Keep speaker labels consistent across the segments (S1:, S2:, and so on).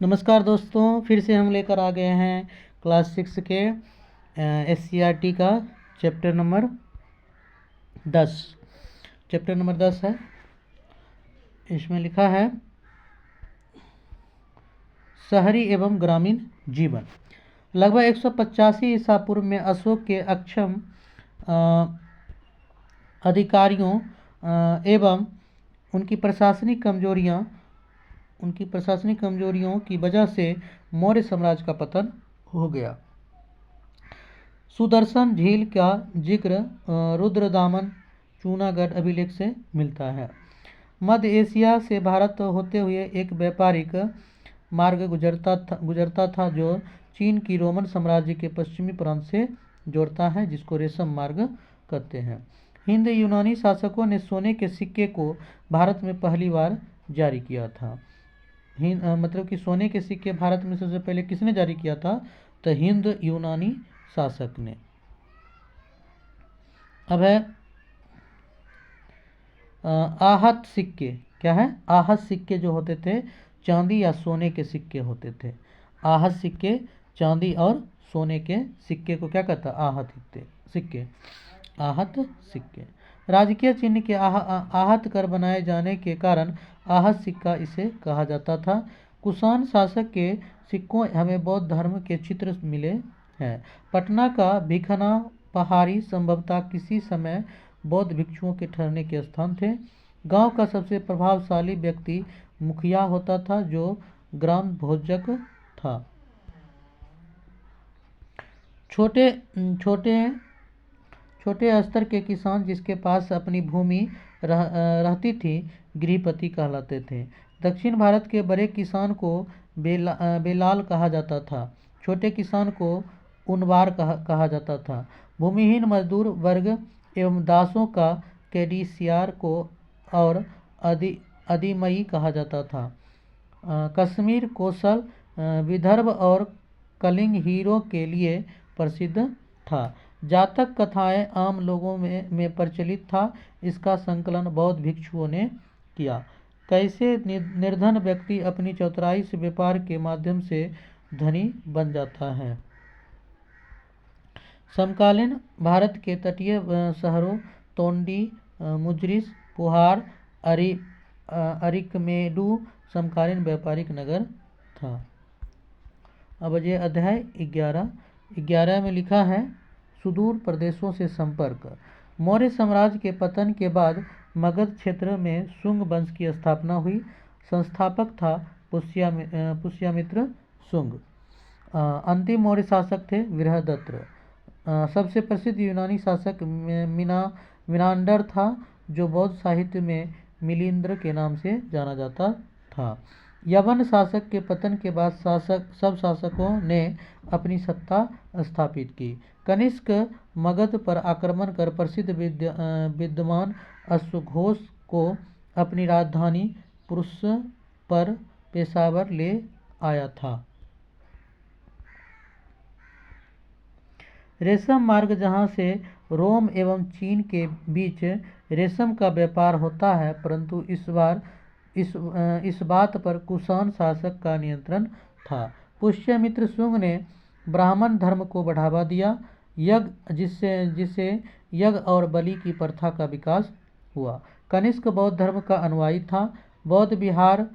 S1: नमस्कार दोस्तों, फिर से हम लेकर आ गए हैं क्लास 6 के SCERT का चैप्टर नंबर 10। चैप्टर नंबर 10 है। इसमें लिखा है शहरी एवं ग्रामीण जीवन। लगभग 185 ईसा पूर्व में अशोक के अक्षम अधिकारियों एवं उनकी प्रशासनिक कमजोरियों की वजह से मौर्य साम्राज्य का पतन हो गया। सुदर्शन झील का जिक्र रुद्रदामन चूनागढ़ अभिलेख से मिलता है। मध्य एशिया से भारत होते हुए एक व्यापारिक मार्ग गुजरता था जो चीन की रोमन साम्राज्य के पश्चिमी प्रांत से जोड़ता है, जिसको रेशम मार्ग कहते हैं। हिंद यूनानी शासकों ने सोने के सिक्के को भारत में पहली बार जारी किया था। मतलब कि सोने के सिक्के भारत में सबसे पहले किसने जारी किया था? तो हिंद यूनानी शासक ने। अब है आहत सिक्के। क्या है? आहत सिक्के जो होते थे चांदी या सोने के सिक्के होते थे। आहत सिक्के चांदी और सोने के सिक्के को क्या कहता? आहत सिक्के। आहत सिक्के राजकीय चिन्ह के आहत कर बनाए जाने के कारण आहत सिक्का इसे कहा जाता था। कुषाण शासक के सिक्कों हमें बौद्ध धर्म के चित्र मिले हैं। पटना का भिखना पहाड़ी संभवतः किसी समय बौद्ध भिक्षुओं के ठहरने के स्थान थे। गांव का सबसे प्रभावशाली व्यक्ति मुखिया होता था, जो ग्राम भोजक था। छोटे स्तर के किसान जिसके पास अपनी भूमि रहती थी गृहपति कहलाते थे। दक्षिण भारत के बड़े किसान को बेलाल कहा जाता था। छोटे किसान को उनवार कहा जाता था। भूमिहीन मजदूर वर्ग एवं दासों का कैडिसियार को और अधिमई कहा जाता था। कश्मीर, कोसल, विदर्भ और कलिंग हीरो के लिए प्रसिद्ध था। जातक कथाएं आम लोगों में प्रचलित था। इसका संकलन बौद्ध भिक्षुओं ने किया। कैसे निर्धन व्यक्ति अपनी चतुराई से व्यापार के माध्यम से धनी बन जाता है। समकालीन भारत के तटीय शहरों तोंडी, मुजरिस, पुहार, अरिकमेडू समकालीन व्यापारिक नगर था। अब ये अध्याय 11 में लिखा है सुदूर प्रदेशों से संपर्क। मौर्य साम्राज्य के पतन के बाद मगध क्षेत्र में शुंग वंश की स्थापना हुई। संस्थापक था पुष्यमित्र शुंग। अंतिम मौर्य शासक थे बृहदत्त। सबसे प्रसिद्ध यूनानी शासक मिनांडर था, जो बौद्ध साहित्य में मिलिंद्र के नाम से जाना जाता था। यवन शासक के पतन के बाद सब शासकों ने अपनी सत्ता स्थापित की। कनिष्क मगध पर आक्रमण कर प्रसिद्ध विद्वान अश्वघोष को अपनी राजधानी पुरुष पर पेशावर ले आया था। रेशम मार्ग, जहां से रोम एवं चीन के बीच रेशम का व्यापार होता है, परंतु इस बात पर कुषाण शासक का नियंत्रण था। पुष्यमित्र शुंग ने ब्राह्मण धर्म को बढ़ावा दिया, जिससे यज्ञ और बलि की प्रथा का विकास हुआ। कनिष्क बौद्ध धर्म का अनुयायी था। बौद्ध विहार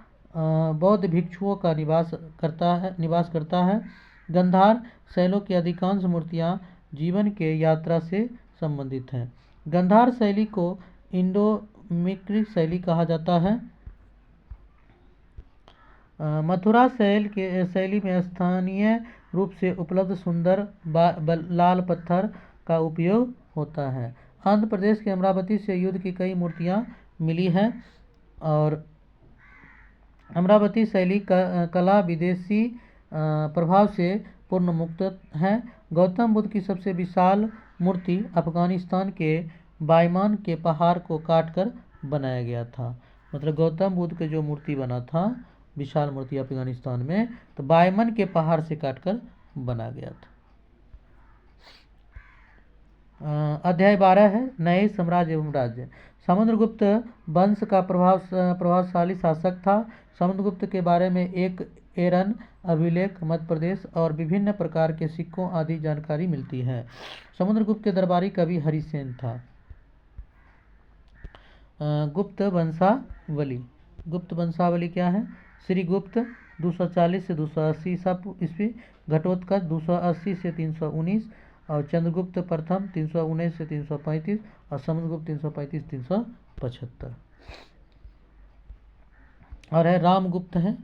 S1: बौद्ध भिक्षुओं का निवास करता है। गंधार शैलों की अधिकांश मूर्तियां जीवन के यात्रा से संबंधित हैं। गंधार शैली को इंडो-मिक्रिक शैली कहा जाता है। मथुरा शैली में स्थानीय रूप से उपलब्ध सुंदर लाल पत्थर का उपयोग होता है। आंध्र प्रदेश के अमरावती से युद्ध की कई मूर्तियां मिली हैं और अमरावती शैली कला विदेशी प्रभाव से पूर्ण मुक्त है। गौतम बुद्ध की सबसे विशाल मूर्ति अफगानिस्तान के बायमान के पहाड़ को काटकर बनाया गया था। मतलब गौतम बुद्ध के जो मूर्ति बना था, विशाल मूर्ति अफगानिस्तान में, तो बायमन के पहाड़ से काटकर बना गया था। अध्याय 12 है नए साम्राज्य एवं राज्य। समुद्रगुप्त वंश का प्रभावशाली शासक था। समुद्रगुप्त के बारे में एक एरन अभिलेख, मध्य प्रदेश और विभिन्न प्रकार के सिक्कों आदि जानकारी मिलती है। समुद्रगुप्त के दरबारी कवि हरिसेन था। गुप्त वंशावली। गुप्त वंशावली क्या है? श्री गुप्त 240 से 280 ईस्वी, घटोत्कच 280 से 319 और चंद्रगुप्त प्रथम 319 से 335 और समुद्रगुप्त 335-375। और है रामगुप्त है।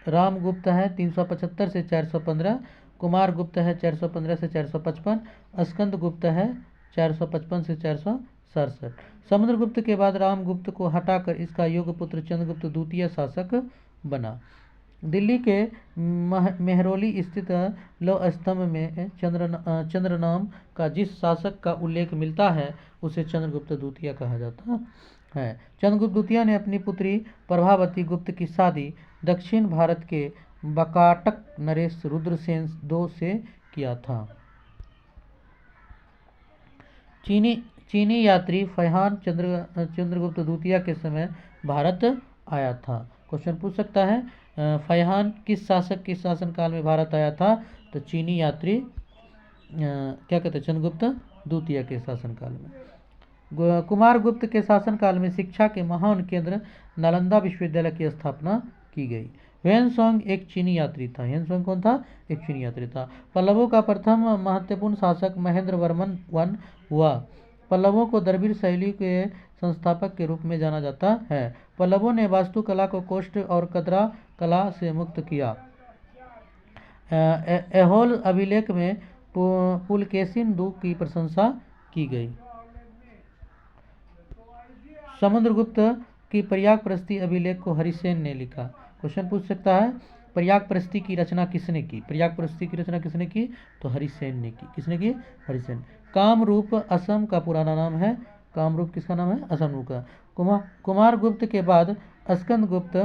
S1: रामगुप्त है 375 से 415, कुमार गुप्त है 415 से 455, स्कंद गुप्त है 455 से 467। समुद्रगुप्त के बाद रामगुप्त को हटाकर इसका योगपुत्र चंद्रगुप्त द्वितीय शासक बना। दिल्ली के मेहरौली स्थित लौह स्तंभ में चंद्र नाम का जिस शासक का उल्लेख मिलता है उसे चंद्रगुप्त द्वितीय कहा जाता है। चंद्रगुप्त द्वितीय ने अपनी पुत्री प्रभावती गुप्त की शादी दक्षिण भारत के बकाटक नरेश रुद्रसेन II से किया था। चीनी यात्री फैहान चंद्रगुप्त द्वितीय के समय भारत आया था। क्वेश्चन पूछ सकता है फैहान किस शासक के शासनकाल में भारत आया था? तो चीनी यात्री क्या कहते हैं? चंद्रगुप्त द्वितीय के शासनकाल में। कुमार गुप्त के शासनकाल में शिक्षा के महान केंद्र नालंदा विश्वविद्यालय की स्थापना की गई। ह्वेनसांग एक चीनी यात्री था। ह्वेनसांग कौन था? एक चीनी यात्री था। पल्लवों का प्रथम महत्वपूर्ण शासक महेंद्र वर्मन I हुआ। पल्लवों को द्रविड़ शैली के संस्थापक के रूप में जाना जाता है। पल्लवों ने वास्तुकला को कोष्ठ और कदरा कला से मुक्त किया। ऐहोल अभिलेख में पुलकेशिन II की प्रशंसा की गई। समुद्रगुप्त की प्रयागप्रस्ती अभिलेख को हरिसेन ने लिखा। क्वेश्चन पूछ सकता है प्रयागप्रस्ती की रचना किसने की? प्रयागप्रस्ती की रचना किसने की? तो हरिसेन ने की। किसने की? हरिसेन। कामरूप असम का पुराना नाम है। कामरूप किसका नाम है? असम का। कुमार गुप्त के बाद स्कंद गुप्त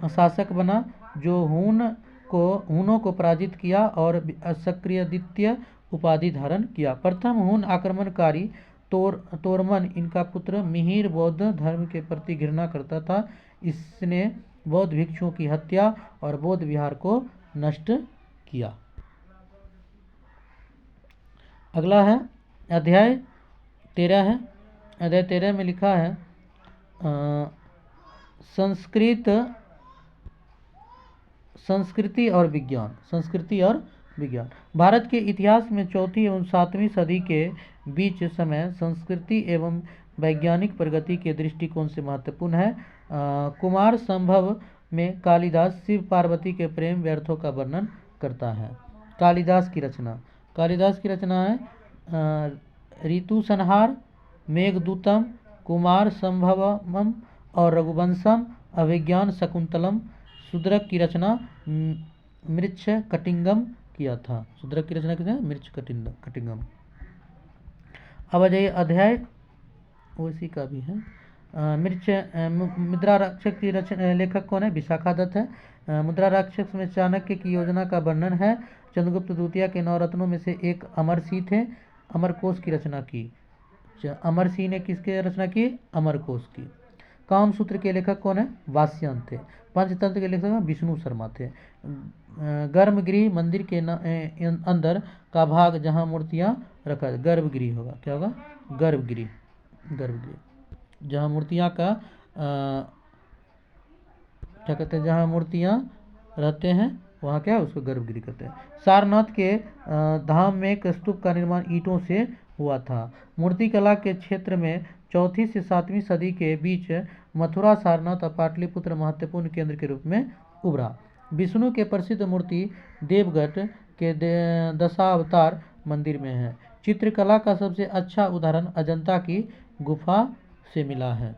S1: शासक बना जो हुनों को पराजित किया और सक्रियद्वितीय उपाधि धारण किया। प्रथम हुन आक्रमणकारी तोरमन इनका पुत्र मिहिर बौद्ध धर्म के प्रति घृणा करता था। इसने बौद्ध भिक्षुओं की हत्या और बौद्ध विहार को नष्ट किया। अगला है अध्याय 13 है। अध्याय 13 में लिखा है संस्कृति और विज्ञान। संस्कृति और विज्ञान। भारत के इतिहास में 4वीं एवं 7वीं सदी के बीच समय संस्कृति एवं वैज्ञानिक प्रगति के दृष्टिकोण से महत्वपूर्ण है। कुमार संभव में कालिदास शिव पार्वती के प्रेम व्यर्थों का वर्णन करता है। कालिदास की रचना है ऋतुसंहार, मेघदूतम, कुमार संभवम और रघुवंशम, अभिज्ञान शकुंतलम। शूद्रक की रचना मृच्छकटिंगम किया था। शूद्रक की रचना किसने? मृच्छकटिंगम। अब आ जाइए अध्याय उसी का भी है। मुद्रा राक्षस की लेखक कौन है? विशाखा दत्त है। मुद्रा राक्षस में चाणक्य की योजना का वर्णन है। चंद्रगुप्त द्वितीय के 9 रत्नों में से एक अमरसिंह थे। अमरकोश की रचना की। अमरसिंह ने किसकी रचना की? अमरकोश की। कामसूत्र के लेखक कौन है? वात्स्ययन थे। पंचतंत्र के लेखक विष्णु शर्मा थे। गर्भगृह मंदिर के अंदर का भाग जहाँ मूर्तियाँ रखा, गर्भगृह होगा। क्या होगा? गर्भगृह जहाँ मूर्तियाँ का क्या कहते हैं? जहाँ मूर्तियाँ रहते हैं वहाँ क्या है? उसको गर्भगृह कहते हैं। सारनाथ के धाम में एक स्तूप का निर्माण ईंटों से हुआ था। मूर्तिकला के क्षेत्र में 4वीं से 7वीं सदी के बीच मथुरा, सारनाथ और पाटलिपुत्र महत्वपूर्ण केंद्र के रूप में उभरा। विष्णु के प्रसिद्ध मूर्ति देवगढ़ के दशावतार मंदिर में है। चित्रकला का सबसे अच्छा उदाहरण अजंता की गुफा से मिला है।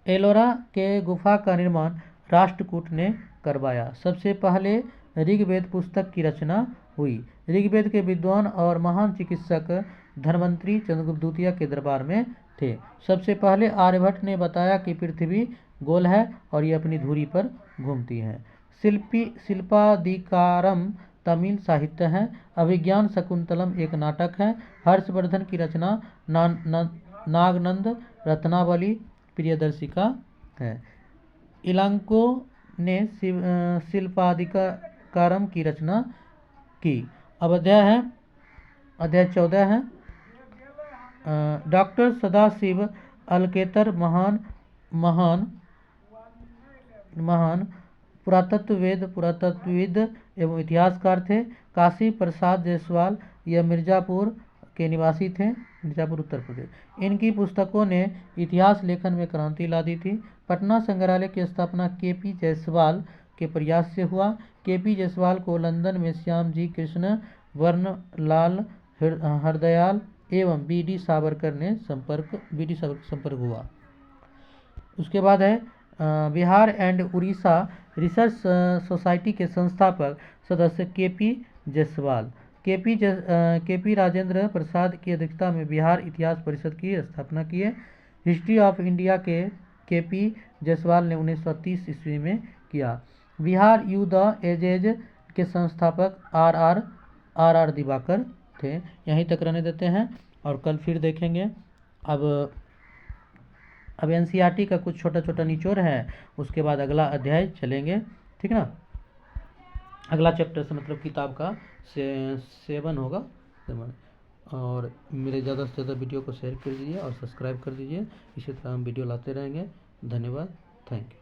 S1: एलोरा के गुफा का निर्माण राष्ट्रकूट ने करवाया। सबसे पहले ऋग्वेद पुस्तक की रचना हुई। ऋग्वेद के विद्वान और महान चिकित्सक धन्वंतरी चंद्रगुप्त द्वितीय के दरबार में थे। सबसे पहले आर्यभट्ट ने बताया कि पृथ्वी गोल है और ये अपनी धुरी पर घूमती है। शिल्पाधिकारम तमिल साहित्य है। अभिज्ञान शकुंतलम एक नाटक है। हर्षवर्धन की रचना नागनंद रत्नावली प्रियदर्शिका है। इलांको ने शिल्पाधिकारम की रचना की। अब अध्याय 14 है। डॉक्टर सदाशिव अलकेतर महान पुरातत्वविद एवं इतिहासकार थे। काशी प्रसाद जायसवाल यह मिर्ज़ापुर के निवासी थे, मिर्ज़ापुर उत्तर प्रदेश। इनकी पुस्तकों ने इतिहास लेखन में क्रांति ला दी थी। पटना संग्रहालय की स्थापना के.पी. जायसवाल के प्रयास से हुआ। के.पी. जायसवाल को लंदन में श्यामजी कृष्ण वर्णलाल हरदयाल एवं बी.डी. सावरकर संपर्क हुआ। उसके बाद है Bihar and Orissa research society के संस्थापक सदस्य के.पी. जायसवाल। के.पी. राजेंद्र प्रसाद की अध्यक्षता में बिहार इतिहास परिषद की स्थापना की है। History of India KP. Jaiswal ने 1930 ईस्वी में किया। बिहार यू द एजेज के संस्थापक आर दिवाकर थे। यहीं तक रहने देते हैं और कल फिर देखेंगे। अब एनसीईआरटी का कुछ छोटा छोटा निचोड़ है, उसके बाद अगला अध्याय चलेंगे, ठीक ना। अगला चैप्टर से मतलब किताब का 7 होगा। और मेरे ज़्यादा से ज़्यादा वीडियो को शेयर कर दीजिए और सब्सक्राइब कर दीजिए। इसी तरह हम वीडियो लाते रहेंगे। धन्यवाद, थैंक यू।